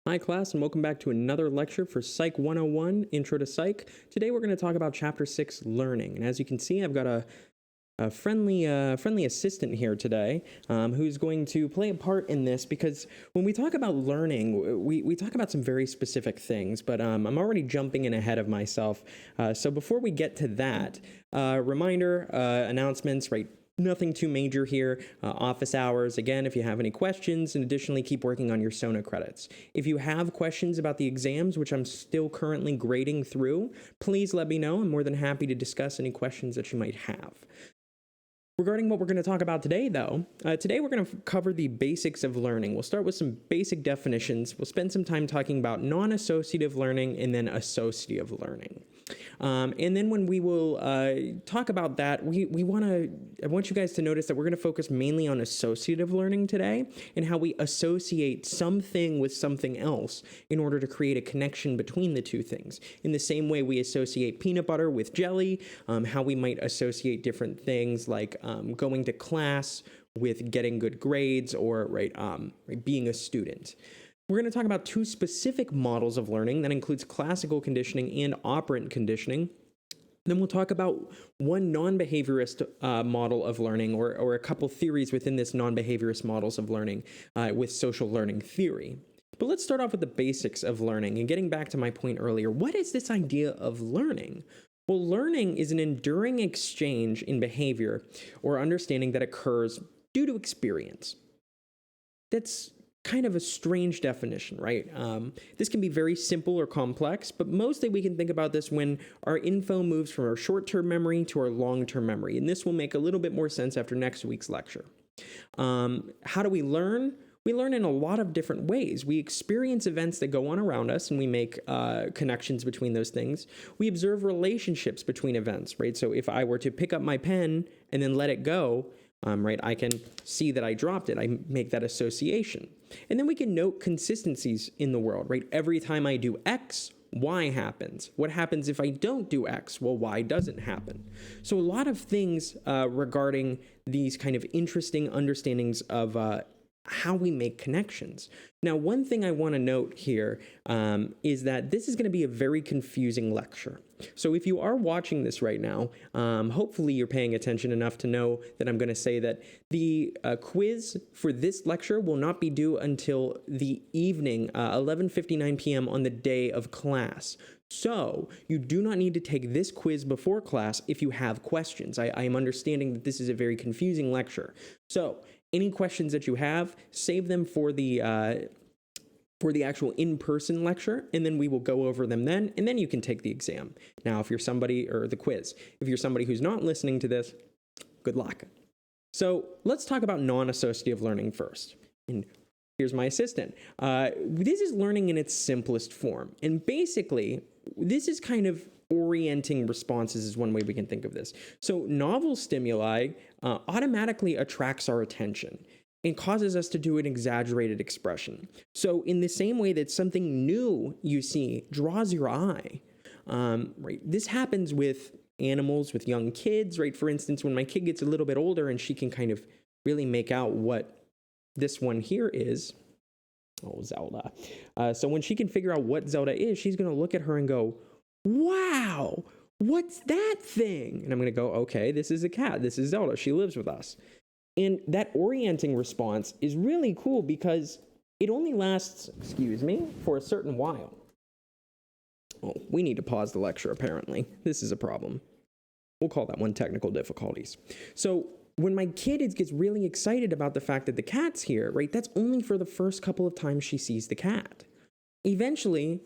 Hi class, and welcome back to another lecture for Psych 101, Intro to Psych. Today we're going to talk about Chapter 6, Learning. And as you can see, I've got a friendly assistant here today who's going to play a part in this, because when we talk about learning, we talk about some very specific things, but I'm already jumping in ahead of myself. So before we get to that, reminder, announcements, right? Nothing too major here. Office hours, again, if you have any questions, and additionally keep working on your SONA credits. If you have questions about the exams, which I'm still currently grading through, please let me know. I'm more than happy to discuss any questions that you might have. Regarding what we're going to talk about today, though, today we're going to cover the basics of learning. We'll start with some basic definitions. We'll spend some time talking about non-associative learning and then associative learning. And then when we will talk about that, I want you guys to notice that we're going to focus mainly on associative learning today and how we associate something with something else in order to create a connection between the two things. In the same way we associate peanut butter with jelly, how we might associate different things like going to class with getting good grades or being a student. We're going to talk about two specific models of learning that includes classical conditioning and operant conditioning. Then we'll talk about one non-behaviorist model of learning, or a couple theories within this non-behaviorist models of learning with social learning theory. But let's start off with the basics of learning. And getting back to my point earlier, what is this idea of learning? Well, learning is an enduring exchange in behavior or understanding that occurs due to experience. That's kind of a strange definition, right? This can be very simple or complex, but mostly we can think about this when our info moves from our short-term memory to our long-term memory. And this will make a little bit more sense after next week's lecture. How do we learn? We learn in a lot of different ways. We experience events that go on around us, and we make connections between those things. We observe relationships between events, right? So if I were to pick up my pen and then let it go, I can see that I dropped it. I make that association. And then we can note consistencies in the world, right? Every time I do X, Y happens. What happens if I don't do X? Well, Y doesn't happen. So a lot of things regarding these kind of interesting understandings of how we make connections. Now, one thing I want to note here is that this is going to be a very confusing lecture. So if you are watching this right now, hopefully you're paying attention enough to know that I'm going to say that the quiz for this lecture will not be due until the evening, 11:59 p.m. on the day of class. So you do not need to take this quiz before class if you have questions. I am understanding that this is a very confusing lecture. So any questions that you have, save them for the actual in-person lecture, and then we will go over them then, and then you can take the exam. Now, if you're somebody, or the quiz, if you're somebody who's not listening to this, good luck. So let's talk about non-associative learning first. And here's my assistant. This is learning in its simplest form. And basically, this is kind of orienting responses is one way we can think of this. So novel stimuli automatically attracts our attention and causes us to do an exaggerated expression. So in the same way that something new you see draws your eye, right? This happens with animals, with young kids, right? For instance, when my kid gets a little bit older and she can kind of really make out what this one here is, Zelda. So when she can figure out what Zelda is, she's going to look at her and go, wow, what's that thing? And I'm going to go, okay, this is a cat. This is Zelda. She lives with us. And that orienting response is really cool because it only lasts, for a certain while. Oh, we need to pause the lecture, apparently. This is a problem. We'll call that one technical difficulties. So when my kid gets really excited about the fact that the cat's here, right, that's only for the first couple of times she sees the cat. Eventually,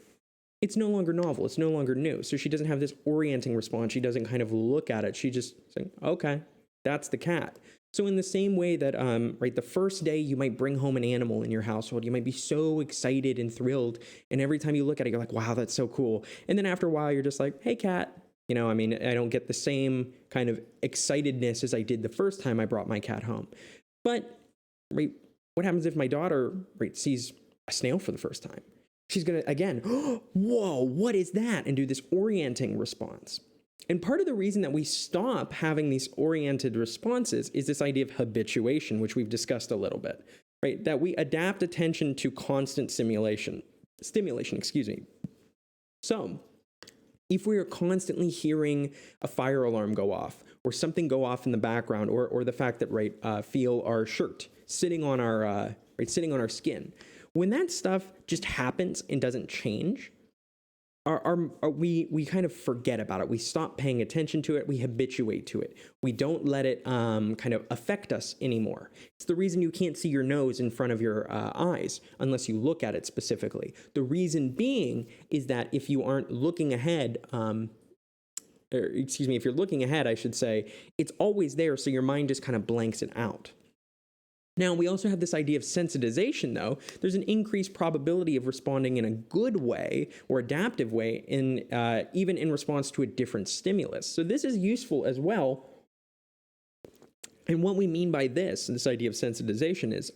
it's no longer novel. It's no longer new. So she doesn't have this orienting response. She doesn't kind of look at it. She just says, okay, that's the cat. So in the same way that, the first day you might bring home an animal in your household, you might be so excited and thrilled. And every time you look at it, you're like, wow, that's so cool. And then after a while, you're just like, hey, cat. I don't get the same kind of excitedness as I did the first time I brought my cat home. But, right, what happens if my daughter, sees a snail for the first time? She's going to, again, whoa, what is that? And do this orienting response. And part of the reason that we stop having these oriented responses is this idea of habituation, which we've discussed a little bit, right? That we adapt attention to constant simulation. stimulation, excuse me. So if we are constantly hearing a fire alarm go off or something go off in the background, or the fact that, feel our shirt sitting on our, sitting on our skin, when that stuff just happens and doesn't change, we kind of forget about it. We stop paying attention to it. We habituate to it. We don't let it kind of affect us anymore. It's the reason you can't see your nose in front of your eyes unless you look at it specifically. The reason being is that if you aren't looking ahead, if you're looking ahead, I should say, it's always there, so your mind just kind of blanks it out. Now, we also have this idea of sensitization, though. There's an increased probability of responding in a good way or adaptive way, even in response to a different stimulus. So this is useful as well. And what we mean by this idea of sensitization is,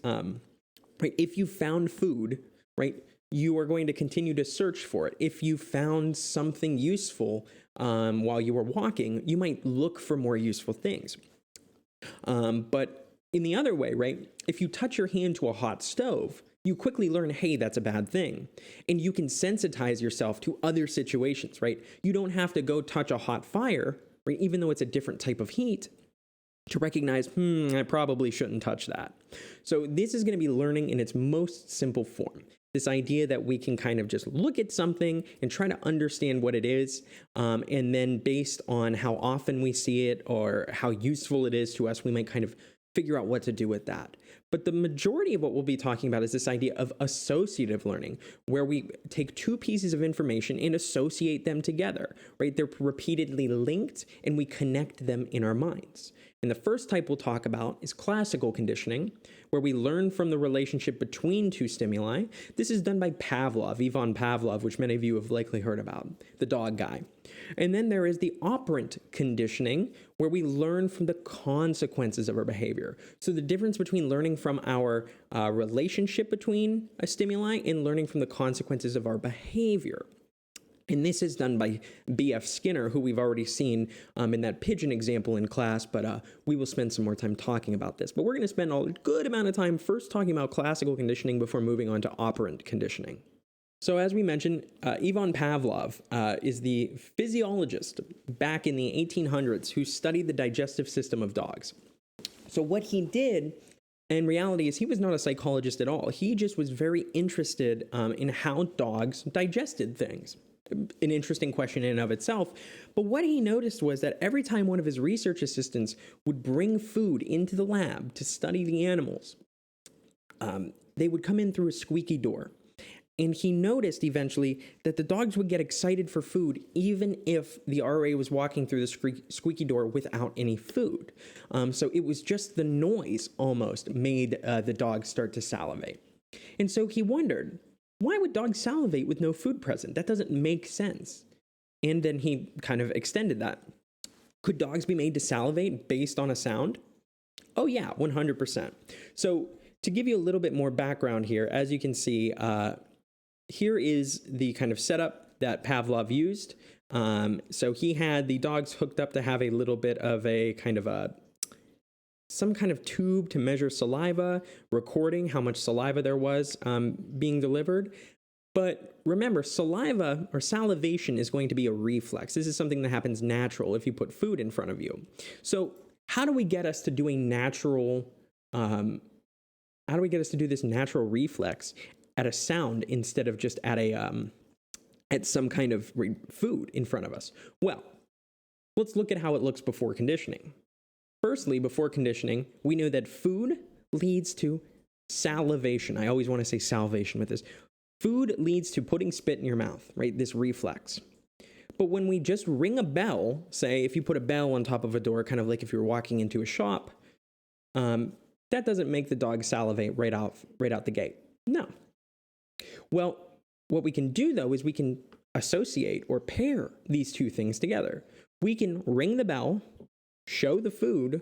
if you found food, right, you are going to continue to search for it. If you found something useful while you were walking, you might look for more useful things. But in the other way, right, if you touch your hand to a hot stove, you quickly learn, hey, that's a bad thing. And you can sensitize yourself to other situations, right? You don't have to go touch a hot fire, right, even though it's a different type of heat, to recognize, I probably shouldn't touch that. So this is going to be learning in its most simple form. This idea that we can kind of just look at something and try to understand what it is, and then based on how often we see it or how useful it is to us, we might kind of figure out what to do with that. But the majority of what we'll be talking about is this idea of associative learning, where we take two pieces of information and associate them together, right? They're repeatedly linked and we connect them in our minds. And the first type we'll talk about is classical conditioning, where we learn from the relationship between two stimuli. This is done by Pavlov, Ivan Pavlov, which many of you have likely heard about, the dog guy. And then there is the operant conditioning, where we learn from the consequences of our behavior. So the difference between learning from our relationship between a stimuli and learning from the consequences of our behavior. And this is done by B.F. Skinner, who we've already seen in that pigeon example in class, but we will spend some more time talking about this. But we're going to spend a good amount of time first talking about classical conditioning before moving on to operant conditioning. So as we mentioned, Ivan Pavlov is the physiologist back in the 1800s who studied the digestive system of dogs. So what he did in reality is he was not a psychologist at all. He just was very interested in how dogs digested things. An interesting question in and of itself. But what he noticed was that every time one of his research assistants would bring food into the lab to study the animals, they would come in through a squeaky door. And he noticed eventually that the dogs would get excited for food even if the RA was walking through the squeaky door without any food. So it was just the noise almost made the dogs start to salivate. And so he wondered, why would dogs salivate with no food present? That doesn't make sense. And then he kind of extended that. Could dogs be made to salivate based on a sound? Oh yeah, 100%. So to give you a little bit more background here, as you can see, here is the kind of setup that Pavlov used. So he had the dogs hooked up to have a little bit of a kind of some kind of tube to measure saliva, recording how much saliva there was being delivered. But remember, saliva or salivation is going to be a reflex. This is something that happens natural if you put food in front of you. So how do we get us to do a natural, how do we get us to do this natural reflex at a sound instead of just at a at some kind of food in front of us? Well, let's look at how it looks before conditioning. Firstly, before conditioning, we know that food leads to salivation. I always want to say salivation with this. Food leads to putting spit in your mouth, right? This reflex. But when we just ring a bell, say if you put a bell on top of a door, kind of like if you're walking into a shop, that doesn't make the dog salivate right out the gate. No. Well, what we can do though is we can associate or pair these two things together. We can ring the bell, show the food,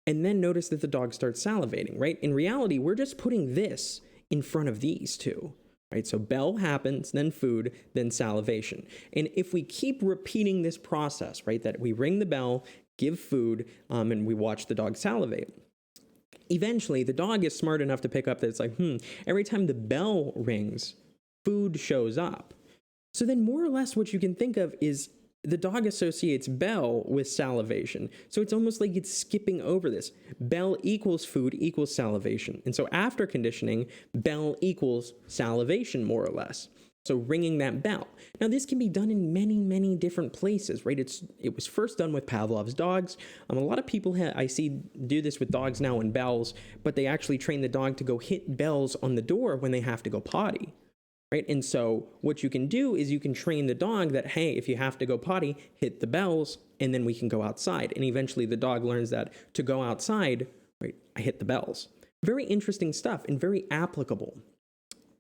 and then notice that the dog starts salivating, right? In reality, we're just putting this in front of these two, right? So bell happens, then food, then salivation. And if we keep repeating this process, right, that we ring the bell, give food, and we watch the dog salivate, eventually the dog is smart enough to pick up that it's like, every time the bell rings, food shows up. So then more or less what you can think of is the dog associates bell with salivation. So it's almost like it's skipping over this. Bell equals food equals salivation. And so after conditioning, bell equals salivation, more or less. So ringing that bell. Now this can be done in many, many different places, right? It was first done with Pavlov's dogs. A lot of people I see do this with dogs now and bells, but they actually train the dog to go hit bells on the door when they have to go potty. Right? And so what you can do is you can train the dog that, hey, if you have to go potty, hit the bells, and then we can go outside. And eventually the dog learns that to go outside, right, I hit the bells. Very interesting stuff and very applicable.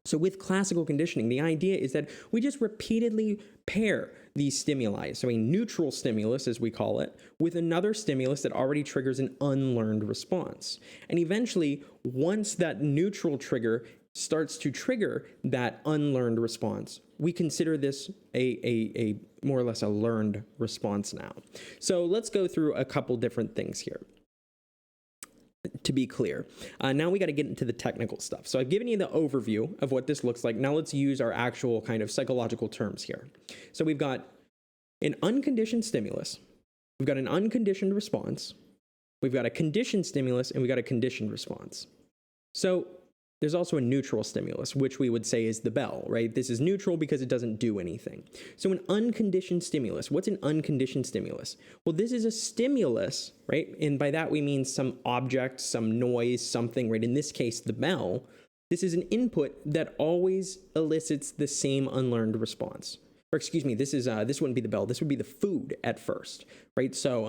So with classical conditioning, the idea is that we just repeatedly pair these stimuli, so a neutral stimulus, as we call it, with another stimulus that already triggers an unlearned response. And eventually, once that neutral trigger starts to trigger that unlearned response, we consider this a more or less a learned response now. So let's go through a couple different things here to be clear. Now we got to get into the technical stuff. So I've given you the overview of what this looks like. Now let's use our actual kind of psychological terms here. So we've got an unconditioned stimulus, we've got an unconditioned response, we've got a conditioned stimulus, and we've got a conditioned response. So there's also a neutral stimulus, which we would say is the bell, right? This is neutral because it doesn't do anything. So an unconditioned stimulus, what's an unconditioned stimulus? Well, this is a stimulus, right? And by that we mean some object, some noise, something, right? In this case, the bell. This is an input that always elicits the same unlearned response. Or excuse me, this wouldn't be the bell. This would be the food at first, right? So,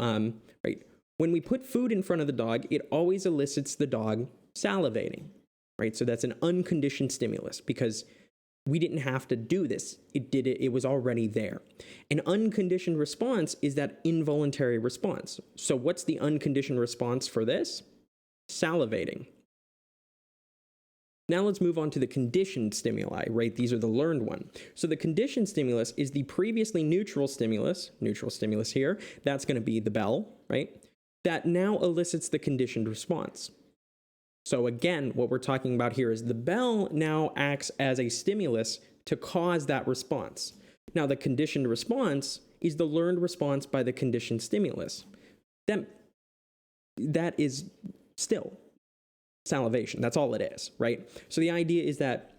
right, when we put food in front of the dog, it always elicits the dog salivating. Right? So that's an unconditioned stimulus because we didn't have to do this. It was already there. An unconditioned response is that involuntary response. So what's the unconditioned response for this? Salivating. Now let's move on to the conditioned stimuli, right? These are the learned one. So the conditioned stimulus is the previously neutral stimulus here. That's going to be the bell, right? That now elicits the conditioned response. So again, what we're talking about here is the bell now acts as a stimulus to cause that response. Now, the conditioned response is the learned response by the conditioned stimulus. That is still salivation. That's all it is, right? So the idea is that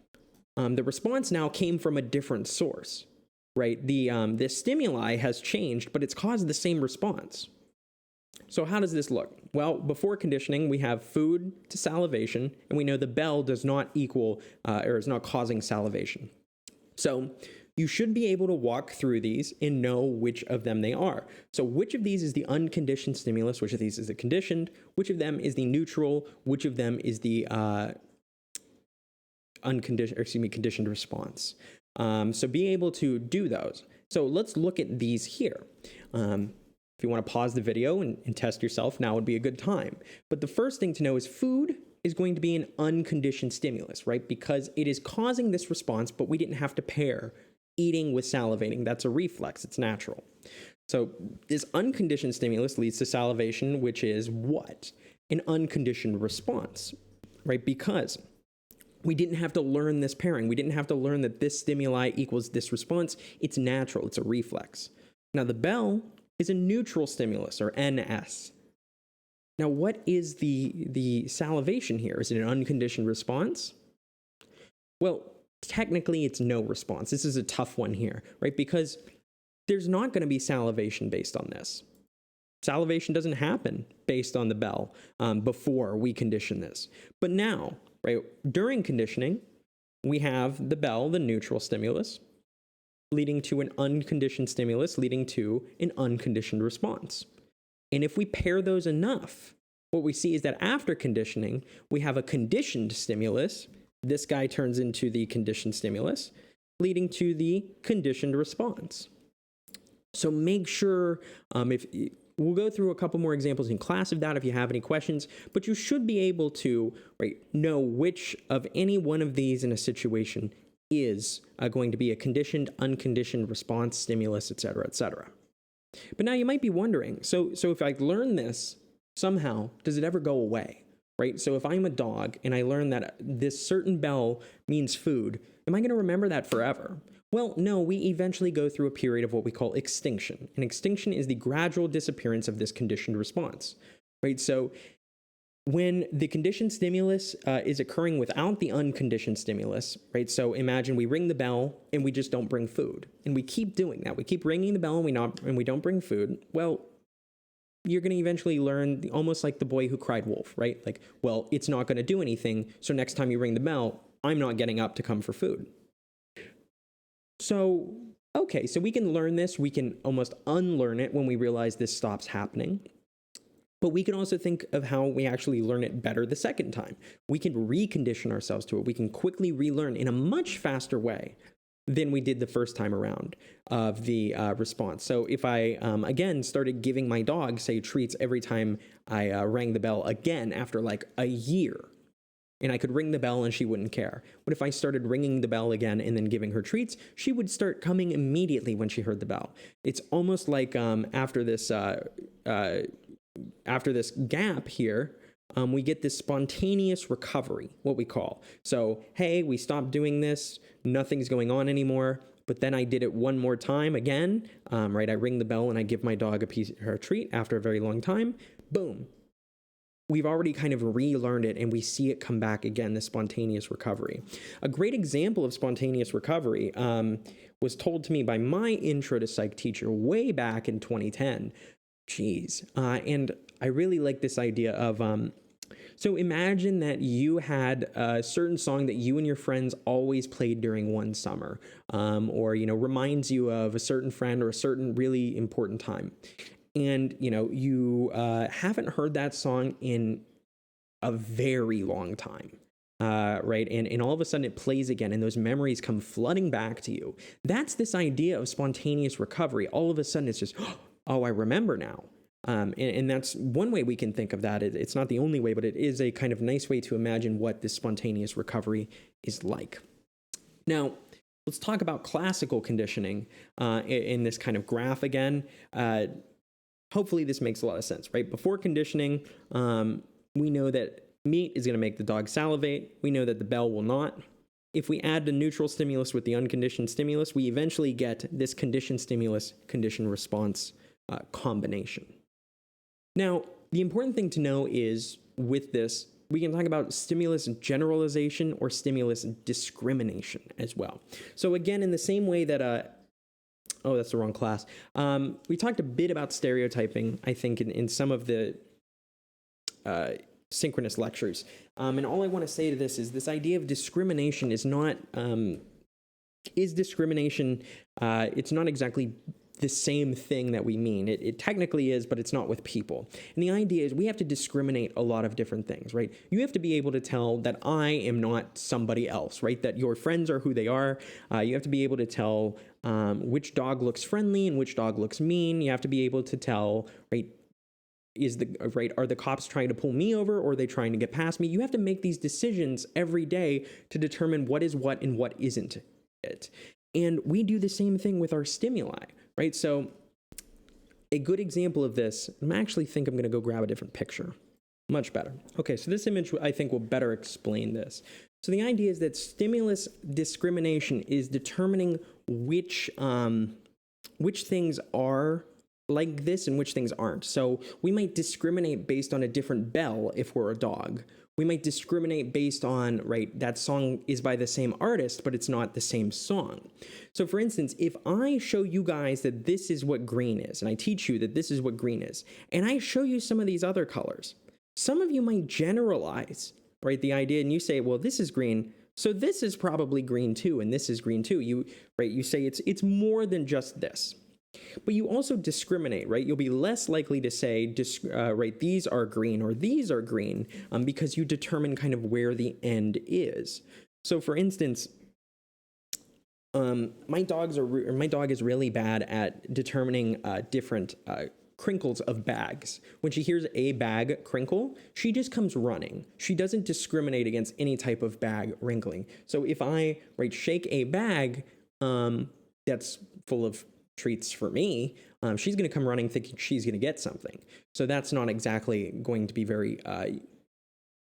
the response now came from a different source, right? The stimuli has changed, but it's caused the same response. So how does this look? Well, before conditioning, we have food to salivation, and we know the bell does not equal or is not causing salivation. So you should be able to walk through these and know which of them they are. So which of these is the unconditioned stimulus? Which of these is the conditioned? Which of them is the neutral? Which of them is the conditioned response? So being able to do those. So let's look at these here. If you want to pause the video and test yourself, now would be a good time. But the first thing to know is food is going to be an unconditioned stimulus, right? Because it is causing this response, but we didn't have to pair eating with salivating. That's a reflex. It's natural. So this unconditioned stimulus leads to salivation, which is what? An unconditioned response, right? Because we didn't have to learn this pairing. We didn't have to learn that this stimuli equals this response. It's natural. It's a reflex. Now the bell is a neutral stimulus, or NS. Now, what is the salivation here? Is it an unconditioned response? Well, technically, it's no response. This is a tough one here, right? Because there's not going to be salivation based on this. Salivation doesn't happen based on the bell before we condition this. But now, right, during conditioning, we have the bell, the neutral stimulus, leading to an unconditioned stimulus, leading to an unconditioned response. And if we pair those enough, what we see is that after conditioning, we have a conditioned stimulus. This guy turns into the conditioned stimulus, leading to the conditioned response. So make sure, we'll go through a couple more examples in class of that if you have any questions, but you should be able to know which of any one of these in a situation is going to be a conditioned, unconditioned response, stimulus, etc., etc. But now you might be wondering, so if I learn this somehow, does it ever go away? right? So if I'm a dog and I learn that this certain bell means food, am I going to remember that forever? Well, no, we eventually go through a period of what we call extinction. And extinction is the gradual disappearance of this conditioned response, right? So when the conditioned stimulus is occurring without the unconditioned stimulus, right? So imagine we ring the bell and we just don't bring food. And we keep doing that. We keep ringing the bell and we don't bring food. Well, you're going to eventually learn almost like the boy who cried wolf, right? Like, well, it's not going to do anything. So next time you ring the bell, I'm not getting up to come for food. So, okay, so we can learn this. We can almost unlearn it when we realize this stops happening. But we can also think of how we actually learn it better the second time. We can recondition ourselves to it. We can quickly relearn in a much faster way than we did the first time around of the response. So if I, again, started giving my dog, say, treats every time I rang the bell again after like a year, and I could ring the bell and she wouldn't care. What if I started ringing the bell again and then giving her treats? She would start coming immediately when she heard the bell. It's almost like after this gap here, we get this spontaneous recovery, what we call. So, hey, we stopped doing this, nothing's going on anymore, but then I did it one more time again, right? I ring the bell and I give my dog her treat after a very long time, boom. We've already kind of relearned it and we see it come back again, the spontaneous recovery. A great example of spontaneous recovery was told to me by my intro to psych teacher way back in 2010. And I really like this idea of, so imagine that you had a certain song that you and your friends always played during one summer, or, reminds you of a certain friend or a certain really important time. And, you haven't heard that song in a very long time. Right. And all of a sudden it plays again and those memories come flooding back to you. That's this idea of spontaneous recovery. All of a sudden it's just, oh, I remember now. And that's one way we can think of that. It's not the only way, but it is a kind of nice way to imagine what this spontaneous recovery is like. Now, let's talk about classical conditioning in this kind of graph again. Hopefully this makes a lot of sense, right? Before conditioning, we know that meat is going to make the dog salivate. We know that the bell will not. If we add the neutral stimulus with the unconditioned stimulus, we eventually get this conditioned stimulus, conditioned response combination. Now, the important thing to know is with this, we can talk about stimulus generalization or stimulus discrimination as well. So again, in the same way that oh, that's the wrong class. We talked a bit about stereotyping, I think, in some of the synchronous lectures. And all I want to say to this is this idea of discrimination is not, discrimination, it's not exactly the same thing that we mean. It technically is, but it's not with people. And the idea is we have to discriminate a lot of different things, right? You have to be able to tell that I am not somebody else, right? That your friends are who they are. You have to be able to tell which dog looks friendly and which dog looks mean. You have to be able to tell, right? Are the cops trying to pull me over or are they trying to get past me? You have to make these decisions every day to determine what is what and what isn't it. And we do the same thing with our stimuli, right? So a good example of this, I actually think I'm going to go grab a different picture. Much better. Okay, so this image I think will better explain this. So the idea is that stimulus discrimination is determining which things are like this and which things aren't. So we might discriminate based on a different bell if we're a dog. We might discriminate based on, right, that song is by the same artist, but it's not the same song. So for instance, if I show you guys that this is what green is, and I teach you that this is what green is, and I show you some of these other colors, some of you might generalize, right, the idea, and you say, well, this is green, so this is probably green too, and this is green too. You say it's more than just this. But you also discriminate, right? You'll be less likely to say, right, these are green or these are green because you determine kind of where the end is. So for instance, my dog is really bad at determining different crinkles of bags. When she hears a bag crinkle, she just comes running. She doesn't discriminate against any type of bag wrinkling. So if I shake a bag that's full of treats for me, she's going to come running thinking she's going to get something. So that's not exactly going to be very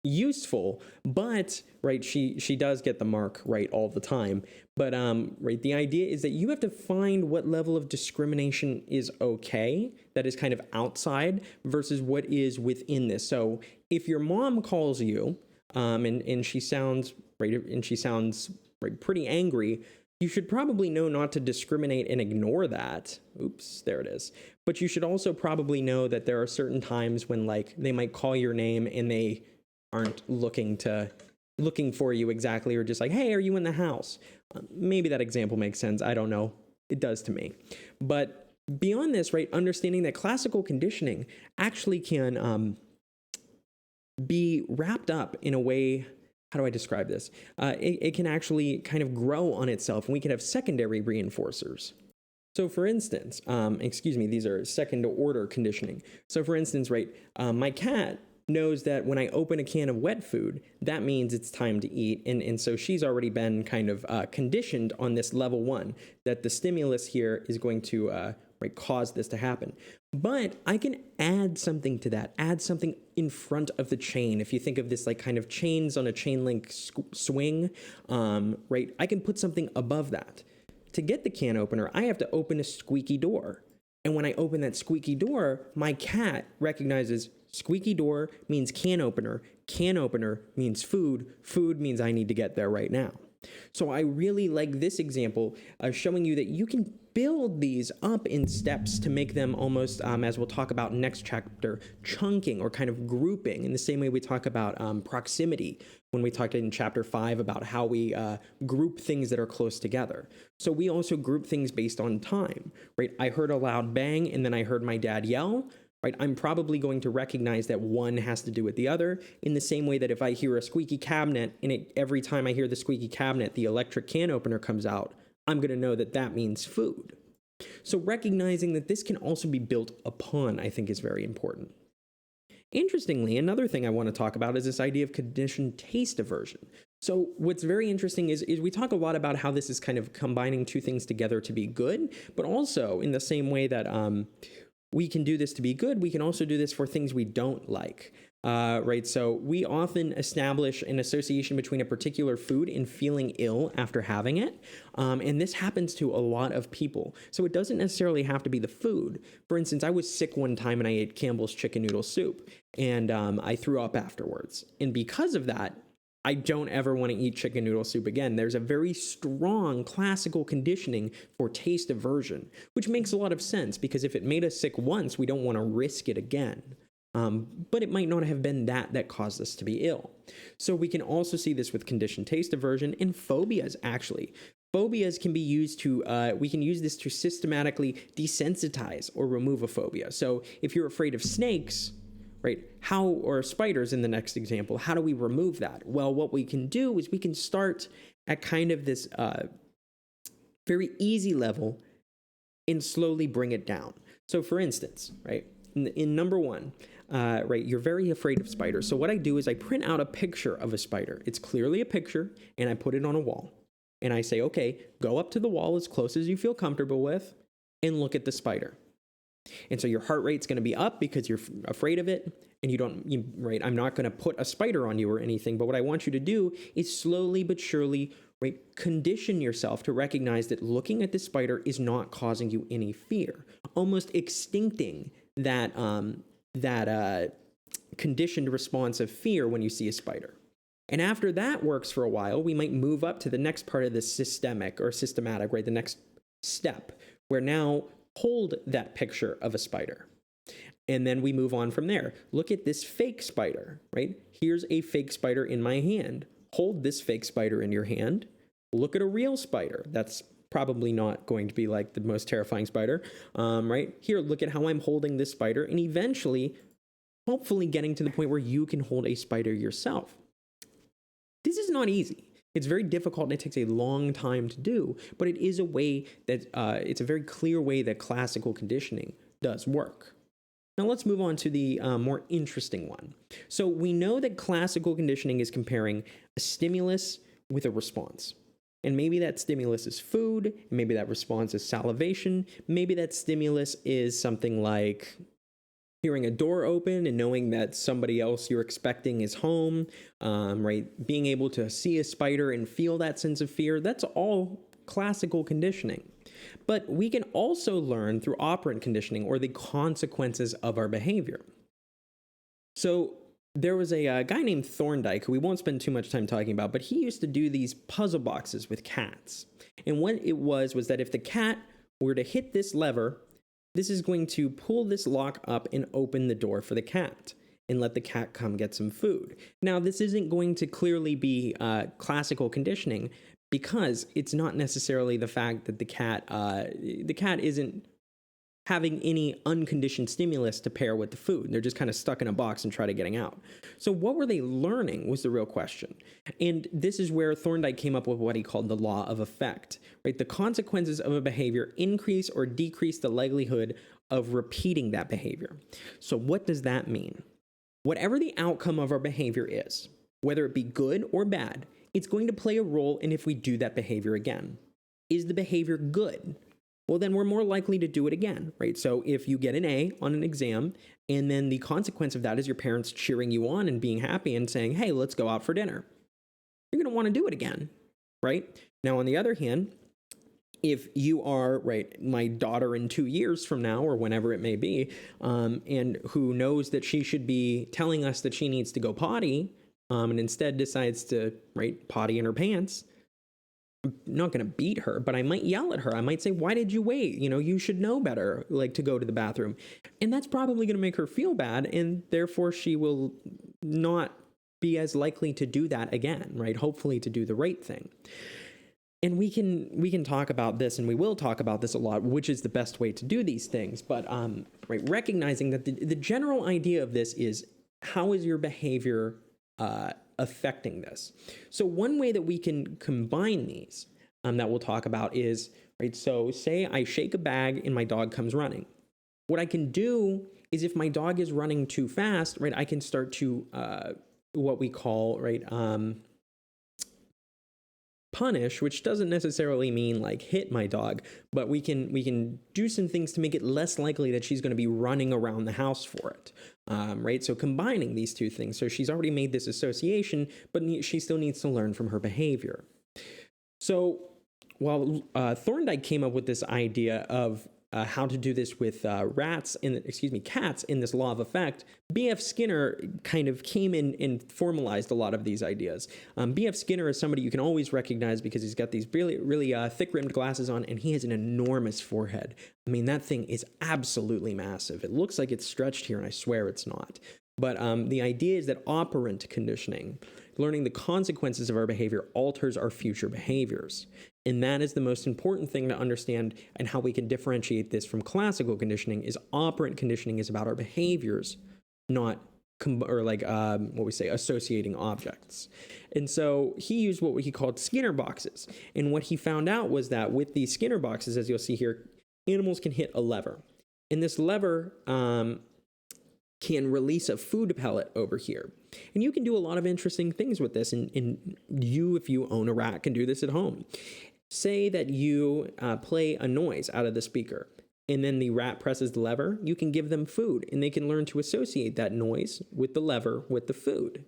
useful, but right, she does get the mark right all the time. But right, the idea is that you have to find what level of discrimination is okay, that is kind of outside, versus what is within this. So if your mom calls you and she sounds right pretty angry, you should probably know not to discriminate and ignore that. Oops, there it is. But you should also probably know that there are certain times when like they might call your name and they aren't looking for you exactly, or just like, hey, are you in the house? Maybe that example makes sense. I don't know. It does to me. But beyond this, right, understanding that classical conditioning actually can be wrapped up in a way. How do I describe this? It can actually kind of grow on itself, and we can have secondary reinforcers. So for instance, these are second order conditioning. So for instance, right, my cat knows that when I open a can of wet food, that means it's time to eat. And so she's already been kind of conditioned on this level 1, that the stimulus here is going to cause this to happen. But I can add something to that, add something in front of the chain. If you think of this like kind of chains on a chain link swing, right, I can put something above that. To get the can opener, I have to open a squeaky door. And when I open that squeaky door, my cat recognizes squeaky door means can opener means food means I need to get there right now. So I really like this example of showing you that you can build these up in steps to make them almost, as we'll talk about next chapter, chunking or kind of grouping, in the same way we talk about proximity when we talked in chapter 5 about how we group things that are close together. So we also group things based on time, right? I heard a loud bang and then I heard my dad yell. Right, I'm probably going to recognize that one has to do with the other, in the same way that if I hear a squeaky cabinet and every time I hear the squeaky cabinet, the electric can opener comes out, I'm going to know that that means food. So recognizing that this can also be built upon, I think, is very important. Interestingly, another thing I want to talk about is this idea of conditioned taste aversion. So what's very interesting is we talk a lot about how this is kind of combining two things together to be good, but also in the same way that we can do this to be good, we can also do this for things we don't like, right? So we often establish an association between a particular food and feeling ill after having it. And this happens to a lot of people. So it doesn't necessarily have to be the food. For instance, I was sick one time and I ate Campbell's chicken noodle soup, and I threw up afterwards. And because of that, I don't ever want to eat chicken noodle soup again. There's a very strong classical conditioning for taste aversion, which makes a lot of sense, because if it made us sick once, we don't want to risk it again. But it might not have been that caused us to be ill. So we can also see this with conditioned taste aversion and phobias, actually. Phobias can be used to, we can use this to systematically desensitize or remove a phobia. So if you're afraid of snakes, right, or spiders in the next example, how do we remove that? Well, what we can do is we can start at kind of this very easy level and slowly bring it down. So for instance, right, in number 1, right, you're very afraid of spiders. So what I do is I print out a picture of a spider. It's clearly a picture, and I put it on a wall. And I say, okay, go up to the wall as close as you feel comfortable with and look at the spider. And so your heart rate's going to be up because you're afraid of it, and right, I'm not going to put a spider on you or anything, but what I want you to do is slowly but surely, right, condition yourself to recognize that looking at this spider is not causing you any fear, almost extincting that conditioned response of fear when you see a spider. And after that works for a while, we might move up to the next part of the systematic, right, the next step, where now hold that picture of a spider. And then we move on from there. Look at this fake spider, right? Here's a fake spider in my hand. Hold this fake spider in your hand. Look at a real spider. That's probably not going to be like the most terrifying spider, right? Here, look at how I'm holding this spider, and eventually, hopefully getting to the point where you can hold a spider yourself. This is not easy. It's very difficult and it takes a long time to do, but it is a way that, it's a very clear way that classical conditioning does work. Now let's move on to the more interesting one. So we know that classical conditioning is comparing a stimulus with a response. And maybe that stimulus is food, maybe that response is salivation, maybe that stimulus is something like, hearing a door open and knowing that somebody else you're expecting is home, right? Being able to see a spider and feel that sense of fear, that's all classical conditioning. But we can also learn through operant conditioning, or the consequences of our behavior. So there was a guy named Thorndike, who we won't spend too much time talking about, but he used to do these puzzle boxes with cats. And what it was that if the cat were to hit this lever, this is going to pull this lock up and open the door for the cat and let the cat come get some food. Now, this isn't going to clearly be classical conditioning, because it's not necessarily the fact that the cat isn't having any unconditioned stimulus to pair with the food. They're just kind of stuck in a box and try to getting out. So what were they learning was the real question. And this is where Thorndike came up with what he called the law of effect, right? The consequences of a behavior increase or decrease the likelihood of repeating that behavior. So what does that mean? Whatever the outcome of our behavior is, whether it be good or bad, it's going to play a role in if we do that behavior again. Is the behavior good? Well, then we're more likely to do it again, right? So if you get an A on an exam, and then the consequence of that is your parents cheering you on and being happy and saying, hey, let's go out for dinner, you're going to want to do it again, right? Now, on the other hand, if you are, right, my daughter in 2 years from now, or whenever it may be, and who knows that she should be telling us that she needs to go potty, and instead decides to, right, potty in her pants, I'm not going to beat her, but I might yell at her. I might say, why did you wait? You should know better, like, to go to the bathroom. And that's probably going to make her feel bad, and therefore she will not be as likely to do that again, right? Hopefully to do the right thing. And we can talk about this, and we will talk about this a lot, which is the best way to do these things. But right, recognizing that the general idea of this is, how is your behavior affecting this? So one way that we can combine these that we'll talk about is, right, so say I shake a bag and my dog comes running. What I can do is, if my dog is running too fast, right, I can start to what we call, right, punish, which doesn't necessarily mean like hit my dog, but we can do some things to make it less likely that she's going to be running around the house for it, right? So combining these two things. So she's already made this association, but she still needs to learn from her behavior. So while Thorndike came up with this idea of how to do this with cats in this law of effect, B.F. Skinner kind of came in and formalized a lot of these ideas. B.F. Skinner is somebody you can always recognize because he's got these really, really thick-rimmed glasses on, and he has an enormous forehead. I mean, that thing is absolutely massive. It looks like it's stretched here, and I swear it's not. But the idea is that operant conditioning, learning the consequences of our behavior, alters our future behaviors. And that is the most important thing to understand, and how we can differentiate this from classical conditioning is operant conditioning is about our behaviors, not associating objects. And so he used what he called Skinner boxes. And what he found out was that with these Skinner boxes, as you'll see here, animals can hit a lever. And this lever can release a food pellet over here. And you can do a lot of interesting things with this. And you, if you own a rat, can do this at home. Say that you play a noise out of the speaker, and then the rat presses the lever. You can give them food, and they can learn to associate that noise with the lever with the food.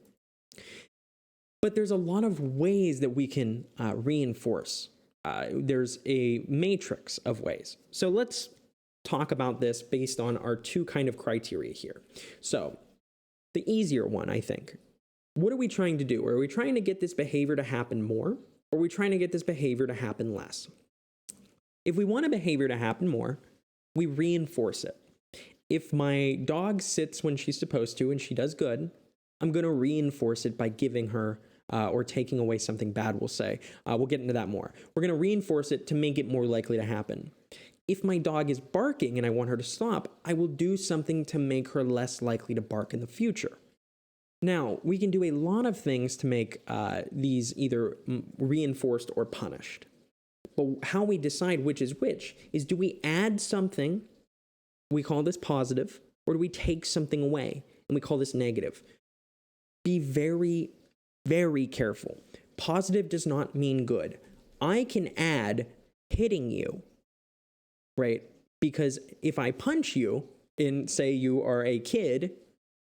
But there's a lot of ways that we can reinforce. There's a matrix of ways. So let's talk about this based on our two kind of criteria here. So the easier one, I think. What are we trying to do? Are we trying to get this behavior to happen more? Or are we trying to get this behavior to happen less? If we want a behavior to happen more, we reinforce it. If my dog sits when she's supposed to and she does good, I'm going to reinforce it by giving her or taking away something bad, we'll say. We'll get into that more. We're going to reinforce it to make it more likely to happen. If my dog is barking and I want her to stop, I will do something to make her less likely to bark in the future. Now, we can do a lot of things to make these either reinforced or punished. But how we decide which is do we add something, we call this positive, or do we take something away, and we call this negative? Be very, very careful. Positive does not mean good. I can add hitting you, right? Because if I punch you, say you are a kid,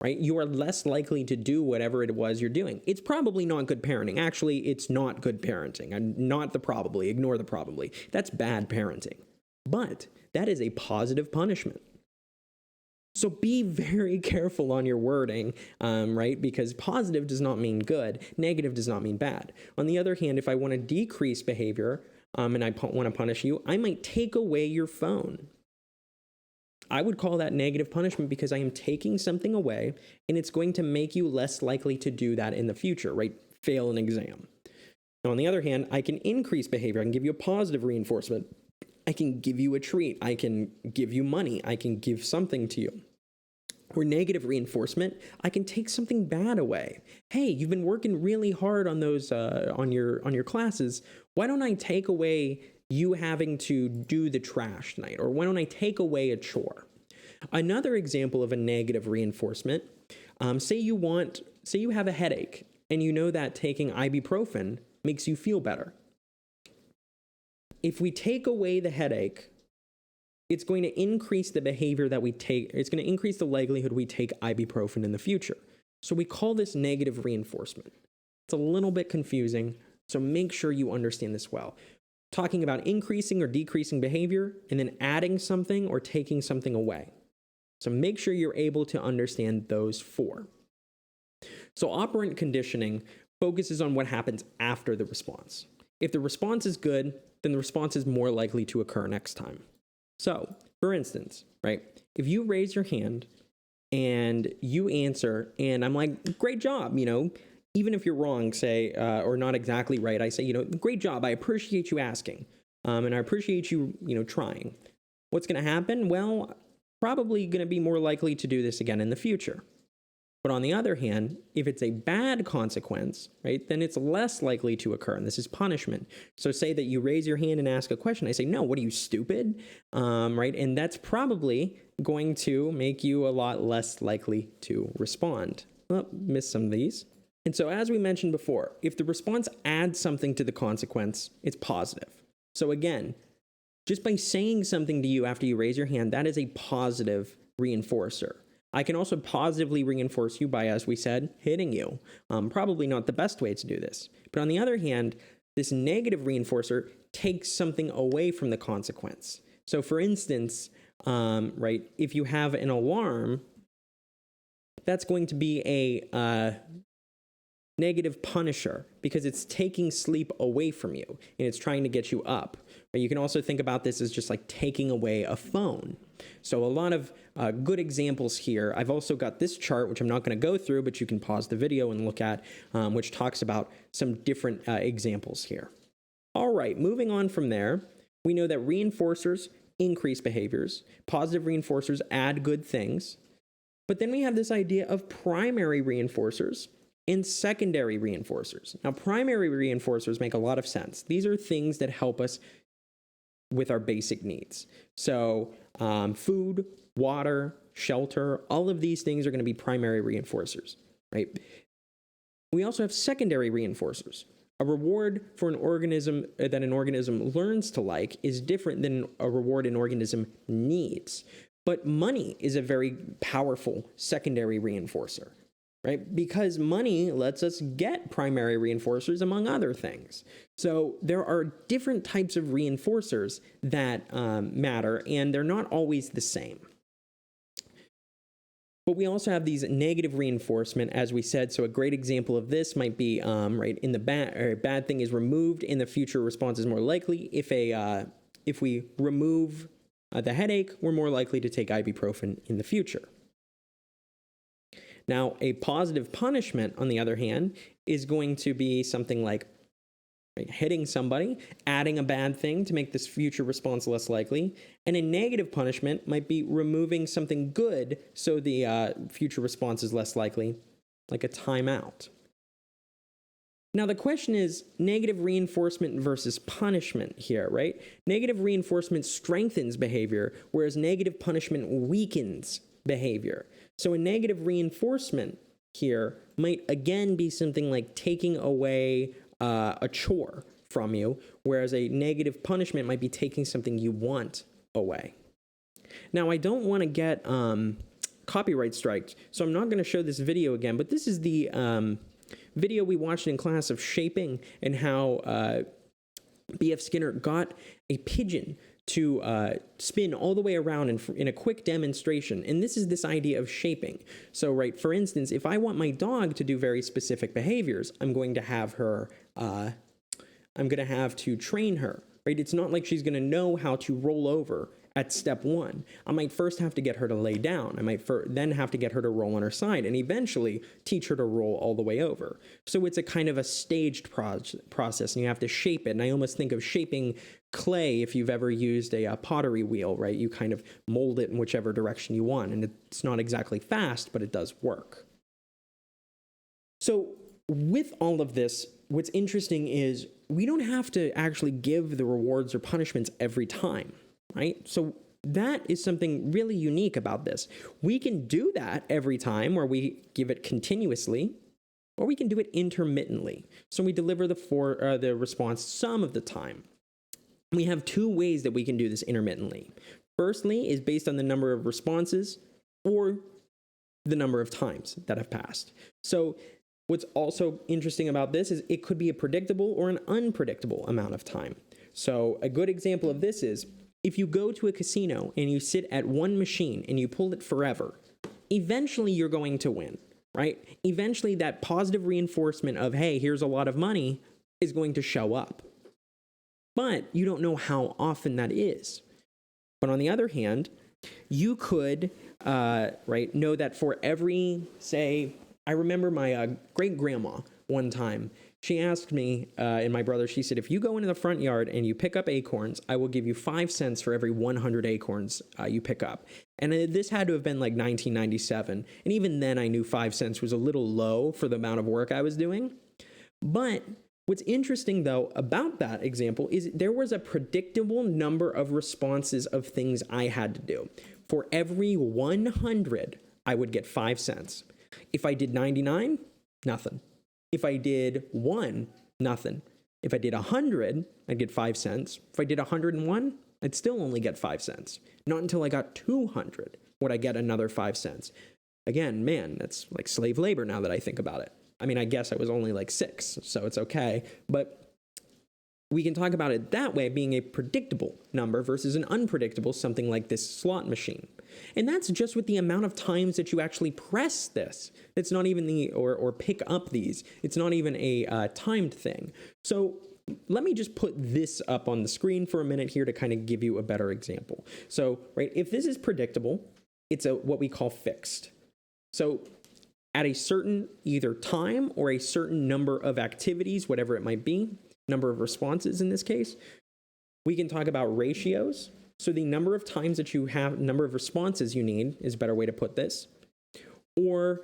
right, you are less likely to do whatever it was you're doing. It's probably not good parenting. Actually, it's not good parenting. Not the probably. Ignore the probably. That's bad parenting. But that is a positive punishment. So be very careful on your wording, right? Because positive does not mean good. Negative does not mean bad. On the other hand, if I want to decrease behavior and I want to punish you, I might take away your phone. I would call that negative punishment because I am taking something away and it's going to make you less likely to do that in the future, right? Fail an exam. Now, on the other hand, I can increase behavior. I can give you a positive reinforcement. I can give you a treat. I can give you money. I can give something to you. Or negative reinforcement, I can take something bad away. Hey, you've been working really hard on those on your classes. Why don't I take away you having to do the trash tonight? Or why don't I take away a chore? Another example of a negative reinforcement, say you have a headache and you know that taking ibuprofen makes you feel better. If we take away the headache, it's going to increase the behavior that we take. It's going to increase the likelihood we take ibuprofen in the future. So we call this negative reinforcement. It's a little bit confusing, so make sure you understand this well. Talking about increasing or decreasing behavior, and then adding something or taking something away. So make sure you're able to understand those four. So operant conditioning focuses on what happens after the response. If the response is good, then the response is more likely to occur next time. So, for instance, right, if you raise your hand and you answer and I'm like, great job, even if you're wrong, say, or not exactly right, I say, great job, I appreciate you asking, and I appreciate you, trying. What's going to happen? Well, probably going to be more likely to do this again in the future. But on the other hand, if it's a bad consequence, right, then it's less likely to occur, and this is punishment. So say that you raise your hand and ask a question. I say, no, what are you, stupid? Right, and that's probably going to make you a lot less likely to respond. Missed some of these. And so as we mentioned before, if the response adds something to the consequence, it's positive. So again, just by saying something to you after you raise your hand, that is a positive reinforcer. I can also positively reinforce you by, as we said, hitting you. Probably not the best way to do this. But on the other hand, this negative reinforcer takes something away from the consequence. So for instance, right, if you have an alarm, that's going to be a negative punisher because it's taking sleep away from you and it's trying to get you up. But you can also think about this as just like taking away a phone. So a lot of good examples here. I've also got this chart, which I'm not going to go through, but you can pause the video and look at, which talks about some different examples here. All right, moving on from there, we know that reinforcers increase behaviors. Positive reinforcers add good things. But then we have this idea of primary reinforcers and secondary reinforcers. Now, primary reinforcers make a lot of sense. These are things that help us with our basic needs. So food, water, shelter, all of these things are going to be primary reinforcers, right? We also have secondary reinforcers. A reward for an organism that an organism learns to like is different than a reward an organism needs. But money is a very powerful secondary reinforcer, right? Because money lets us get primary reinforcers, among other things. So there are different types of reinforcers that matter, and they're not always the same. But we also have these negative reinforcement, as we said. So a great example of this might be, right, in the bad thing is removed, in the future response is more likely. If we remove the headache, we're more likely to take ibuprofen in the future. Now, a positive punishment, on the other hand, is going to be something like hitting somebody, adding a bad thing to make this future response less likely. And a negative punishment might be removing something good so the future response is less likely, like a timeout. Now, the question is negative reinforcement versus punishment here, right? Negative reinforcement strengthens behavior, whereas negative punishment weakens behavior. So a negative reinforcement here might again be something like taking away a chore from you, whereas a negative punishment might be taking something you want away. Now, I don't want to get copyright striked, so I'm not going to show this video again, but this is the video we watched in class of shaping and how B.F. Skinner got a pigeon to spin all the way around in a quick demonstration. And this is this idea of shaping. So, right, for instance, if I want my dog to do very specific behaviors, I'm going to have her, I'm going to have to train her, right? It's not like she's going to know how to roll over at step one. I might first have to get her to lay down. I might then have to get her to roll on her side and eventually teach her to roll all the way over. So it's a kind of a staged process, and you have to shape it. And I almost think of shaping clay if you've ever used a pottery wheel, right? You kind of mold it in whichever direction you want. And it's not exactly fast, but it does work. So with all of this, what's interesting is we don't have to actually give the rewards or punishments every time. Right? So that is something really unique about this. We can do that every time where we give it continuously, or we can do it intermittently. So we deliver the response some of the time. We have two ways that we can do this intermittently. Firstly is based on the number of responses or the number of times that have passed. So what's also interesting about this is it could be a predictable or an unpredictable amount of time. So a good example of this is if you go to a casino and you sit at one machine and you pull it forever, eventually you're going to win, right? Eventually that positive reinforcement of, hey, here's a lot of money is going to show up. But you don't know how often that is. But on the other hand, you could, know that for every, say, I remember my great-grandma one time, she asked me and my brother, she said, if you go into the front yard and you pick up acorns, I will give you 5 cents for every 100 acorns you pick up. And this had to have been like 1997. And even then I knew 5 cents was a little low for the amount of work I was doing. But what's interesting though about that example is there was a predictable number of responses of things I had to do. For every 100, I would get 5 cents. If I did 99, nothing. If I did 1, nothing. If I did 100, I'd get 5 cents. If I did 101, I'd still only get 5 cents. Not until I got 200 would I get another 5 cents. Again, man, that's like slave labor now that I think about it. I mean, I guess I was only like 6, so it's okay. But we can talk about it that way, being a predictable number versus an unpredictable, something like this slot machine. And that's just with the amount of times that you actually press this. It's not even or pick up these. It's not even a timed thing. So let me just put this up on the screen for a minute here to kind of give you a better example. So, right, if this is predictable, it's what we call fixed. So at a certain either time or a certain number of activities, whatever it might be, number of responses in this case, we can talk about ratios. So the number of times that you have, number of responses you need is a better way to put this, or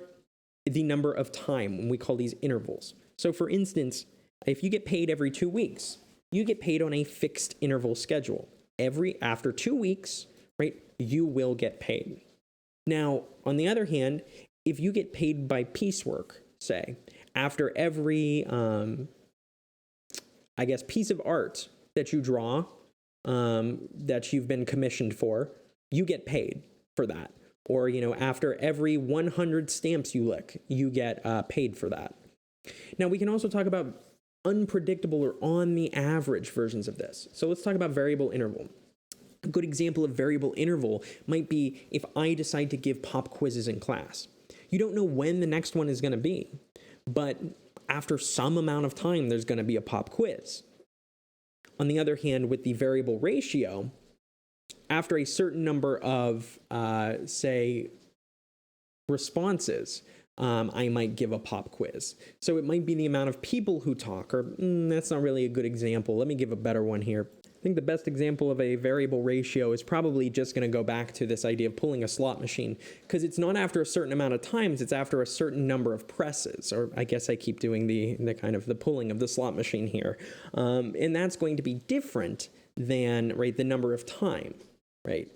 the number of time, when we call these intervals. So for instance, if you get paid every 2 weeks, you get paid on a fixed interval schedule. After 2 weeks, right, you will get paid. Now, on the other hand, if you get paid by piecework, say, after every, piece of art that you draw, that you've been commissioned for, you get paid for that. Or, after every 100 stamps you lick, you get paid for that. Now, we can also talk about unpredictable or on the average versions of this. So let's talk about variable interval. A good example of variable interval might be if I decide to give pop quizzes in class. You don't know when the next one is going to be, but after some amount of time, there's going to be a pop quiz. On the other hand, with the variable ratio, after a certain number of, responses, I might give a pop quiz. So it might be the amount of people who talk, or that's not really a good example. Let me give a better one here. I think the best example of a variable ratio is probably just going to go back to this idea of pulling a slot machine, because it's not after a certain amount of times, it's after a certain number of presses, or I guess I keep doing the kind of the pulling of the slot machine here. And that's going to be different than, right, the number of time, right?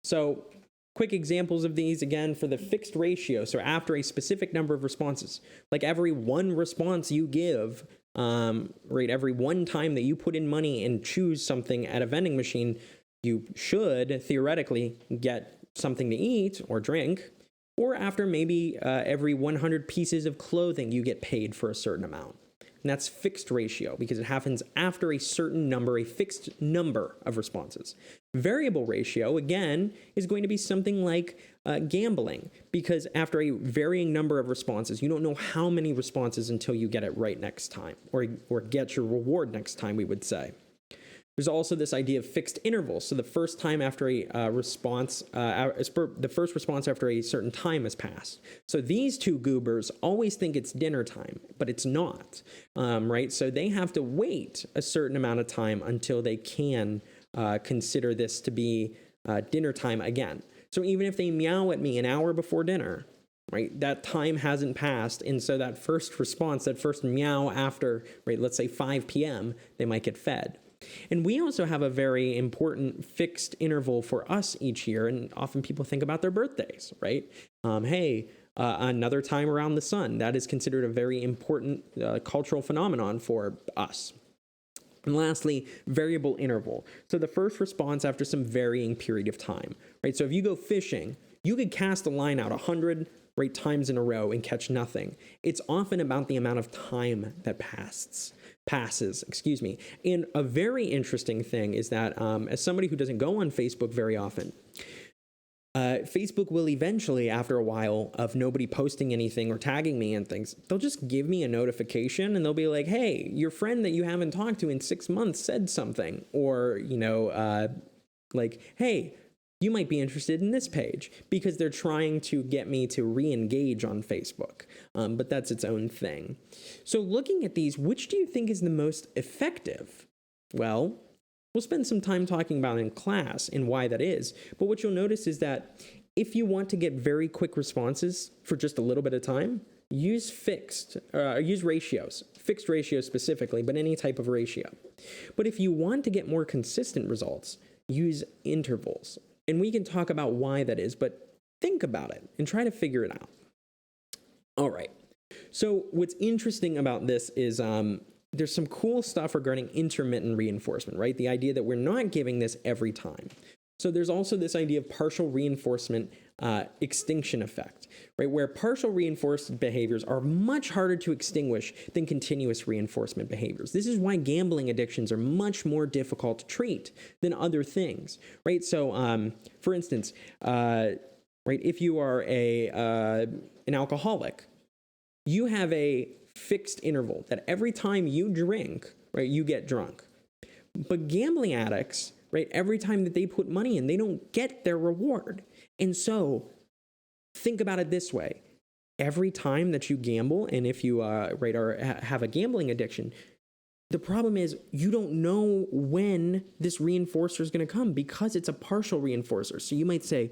So quick examples of these, again, for the fixed ratio. So after a specific number of responses, like every one response you give, every one time that you put in money and choose something at a vending machine, you should theoretically get something to eat or drink, or after maybe every 100 pieces of clothing, you get paid for a certain amount. And that's fixed ratio because it happens after a certain number, a fixed number of responses. Variable ratio, again, is going to be something like gambling, because after a varying number of responses, you don't know how many responses until you get it right next time, or get your reward next time, we would say. There's also this idea of fixed intervals. So the first time after a response, the first response after a certain time has passed. So these two goobers always think it's dinner time, but it's not, right? So they have to wait a certain amount of time until they can consider this to be dinner time again. So even if they meow at me an hour before dinner, right, that time hasn't passed. And so that first response, that first meow after, right, let's say 5 p.m., they might get fed. And we also have a very important fixed interval for us each year. And often people think about their birthdays, right? Another time around the sun. That is considered a very important cultural phenomenon for us. And lastly, variable interval. So the first response after some varying period of time, right? So if you go fishing, you could cast a line out 100 right times in a row and catch nothing. It's often about the amount of time that passes. And a very interesting thing is that as somebody who doesn't go on Facebook very often, Facebook will eventually, after a while of nobody posting anything or tagging me and things, they'll just give me a notification and they'll be like, hey, your friend that you haven't talked to in 6 months said something. Or, like, hey, you might be interested in this page, because they're trying to get me to re-engage on Facebook. But that's its own thing. So looking at these, which do you think is the most effective? Well, we'll spend some time talking about in class and why that is. But what you'll notice is that if you want to get very quick responses for just a little bit of time, use ratios, fixed ratios specifically, but any type of ratio. But if you want to get more consistent results, use intervals. And we can talk about why that is, but think about it and try to figure it out. All right. So what's interesting about this is there's some cool stuff regarding intermittent reinforcement, right? The idea that we're not giving this every time. So there's also this idea of partial reinforcement extinction effect, right? Where partial reinforced behaviors are much harder to extinguish than continuous reinforcement behaviors. This is why gambling addictions are much more difficult to treat than other things, right? So, for instance, right, if you are an alcoholic, you have a fixed interval that every time you drink, right, you get drunk. But gambling addicts, right, every time that they put money in, they don't get their reward. And so think about it this way. Every time that you gamble, and if you have a gambling addiction, the problem is you don't know when this reinforcer is going to come because it's a partial reinforcer. So you might say,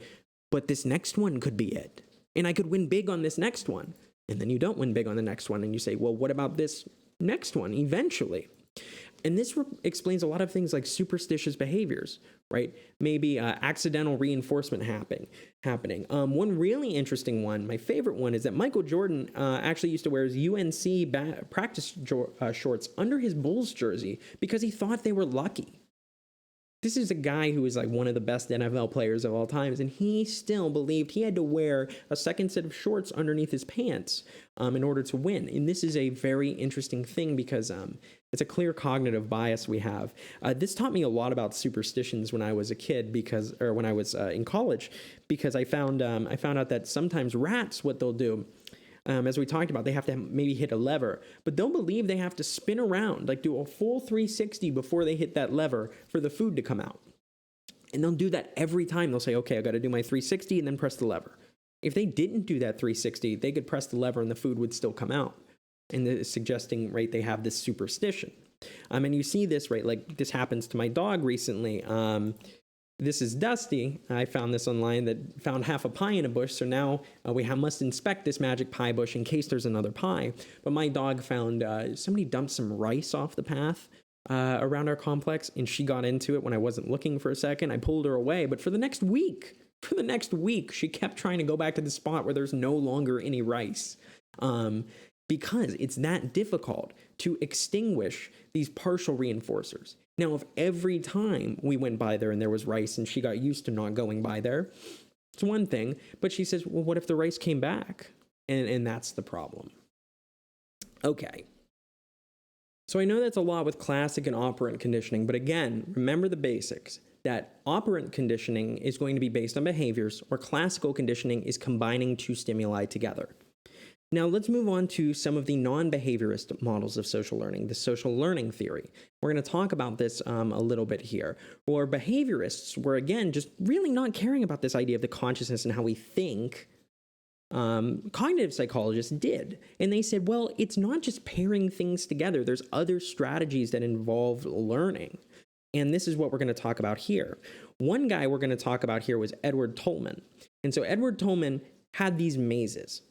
but this next one could be it. And I could win big on this next one. And then you don't win big on the next one. And you say, well, what about this next one eventually? And this explains a lot of things like superstitious behaviors, right? Maybe accidental reinforcement happening. One really interesting one, my favorite one, is that Michael Jordan actually used to wear his UNC practice shorts under his Bulls jersey because he thought they were lucky. This is a guy who is like one of the best NFL players of all times, and he still believed he had to wear a second set of shorts underneath his pants in order to win. And this is a very interesting thing because it's a clear cognitive bias we have. This taught me a lot about superstitions when I was a kid, when I was in college, because I found out that sometimes rats, what they'll do, as we talked about, they have to maybe hit a lever, but they'll believe they have to spin around, like do a full 360 before they hit that lever for the food to come out. And they'll do that every time. They'll say, okay, I got to do my 360 and then press the lever. If they didn't do that 360, they could press the lever and the food would still come out. And it's suggesting, right, they have this superstition. And you see this, right, like this happens to my dog recently. This is Dusty. I found this online that found half a pie in a bush. So now we must inspect this magic pie bush in case there's another pie. But my dog found somebody dumped some rice off the path around our complex, and she got into it when I wasn't looking for a second. I pulled her away. But for the next week, she kept trying to go back to the spot where there's no longer any rice. because it's that difficult to extinguish these partial reinforcers. Now, if every time we went by there and there was rice and she got used to not going by there, it's one thing, but she says, well, what if the rice came back? And that's the problem. Okay. So I know that's a lot with classic and operant conditioning, but again, remember the basics, that operant conditioning is going to be based on behaviors, or classical conditioning is combining two stimuli together. Now let's move on to some of the non-behaviorist models of social learning, the social learning theory. We're going to talk about this a little bit here. Or behaviorists were, again, just really not caring about this idea of the consciousness and how we think. Cognitive psychologists did. And they said, well, it's not just pairing things together. There's other strategies that involve learning. And this is what we're going to talk about here. One guy we're going to talk about here was Edward Tolman. And so Edward Tolman had these mazes.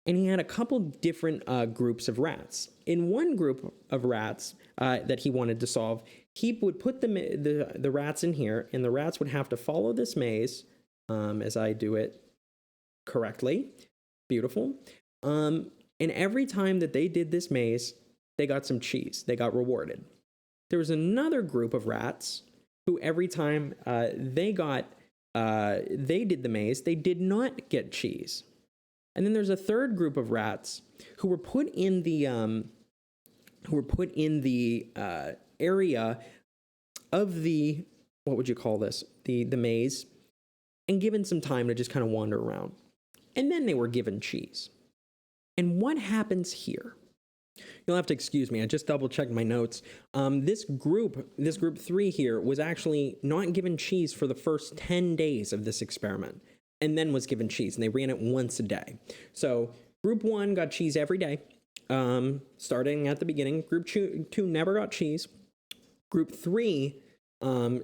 And he had a couple different groups of rats. In one group of rats that he wanted to solve, he would put the rats in here, and the rats would have to follow this maze as I do it correctly. Beautiful. And every time that they did this maze, they got some cheese. They got rewarded. There was another group of rats who every time they did the maze, they did not get cheese. And then there's a third group of rats who were put in the area of the, what would you call this? The maze, and given some time to just kind of wander around. And then they were given cheese. And what happens here? You'll have to excuse me. I just double checked my notes. This group 3 here was actually not given cheese for the first 10 days of this experiment, and then was given cheese, and they ran it once a day. So group 1 got cheese every day, starting at the beginning. Group 2 never got cheese. Group 3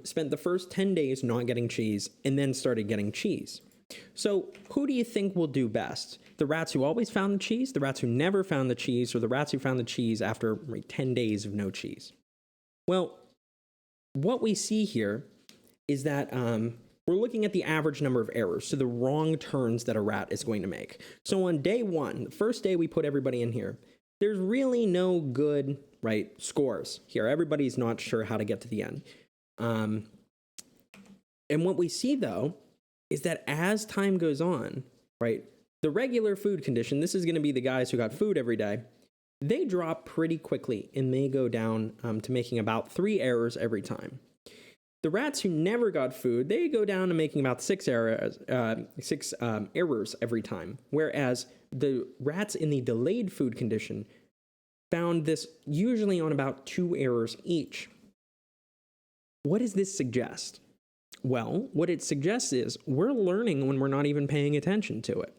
spent the first 10 days not getting cheese, and then started getting cheese. So who do you think will do best? The rats who always found the cheese, the rats who never found the cheese, or the rats who found the cheese after 10 days of no cheese? Well, what we see here is that we're looking at the average number of errors, so the wrong turns that a rat is going to make. So on day 1, the first day we put everybody in here, there's really no good, scores here. Everybody's not sure how to get to the end. And what we see, though, is that as time goes on, the regular food condition, this is going to be the guys who got food every day, they drop pretty quickly, and they go down to making about 3 errors every time. The rats who never got food, they go down to making about 6 errors every time, whereas the rats in the delayed food condition found this usually on about 2 errors each. What does this suggest? Well, what it suggests is we're learning when we're not even paying attention to it.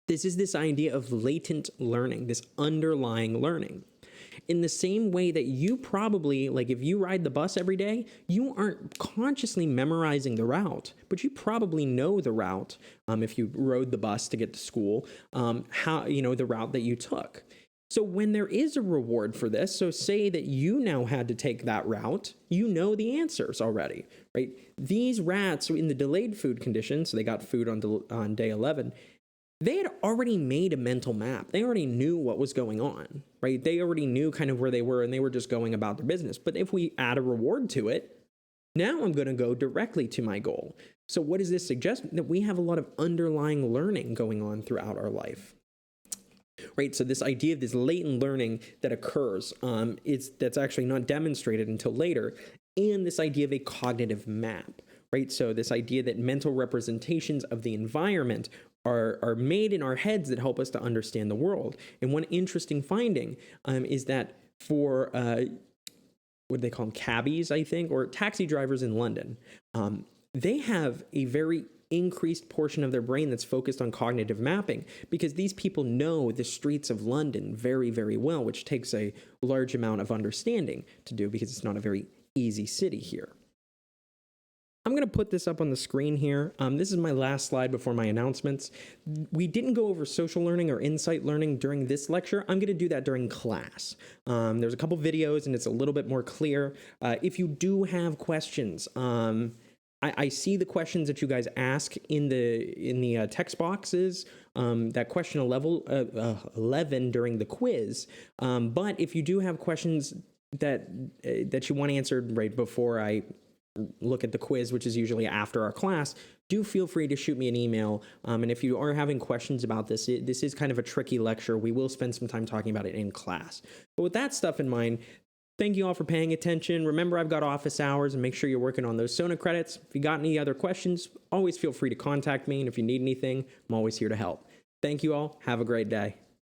This is this idea of latent learning, this underlying learning. In the same way that you probably, if you ride the bus every day, you aren't consciously memorizing the route, but you probably know the route if you rode the bus to get to school, the route that you took. So when there is a reward for this, so say that you now had to take that route, you know the answers already, right? These rats in the delayed food condition, so they got food on day 11, they had already made a mental map. They already knew what was going on, right? They already knew kind of where they were, and they were just going about their business. But if we add a reward to it, now I'm going to go directly to my goal. So what does this suggest? That we have a lot of underlying learning going on throughout our life. Right, so this idea of this latent learning that occurs, that's actually not demonstrated until later, and this idea of a cognitive map, right? So this idea that mental representations of the environment are made in our heads that help us to understand the world. And one interesting finding is that for what do they call them, cabbies, I think, or taxi drivers in London, they have a very increased portion of their brain that's focused on cognitive mapping, because these people know the streets of London very, very well, which takes a large amount of understanding to do, because it's not a very easy city here. I'm going to put this up on the screen here. This is my last slide before my announcements. We didn't go over social learning or insight learning during this lecture. I'm going to do that during class. There's a couple videos and it's a little bit more clear. If you do have questions, I see the questions that you guys ask in the text boxes, that question 11 during the quiz. But if you do have questions that you want answered right before I look at the quiz, which is usually after our class, do feel free to shoot me an email. And if you are having questions about this, this is kind of a tricky lecture. We will spend some time talking about it in class. But with that stuff in mind, thank you all for paying attention. Remember, I've got office hours, and make sure you're working on those SONA credits. If you got any other questions, always feel free to contact me. And if you need anything, I'm always here to help. Thank you all. Have a great day.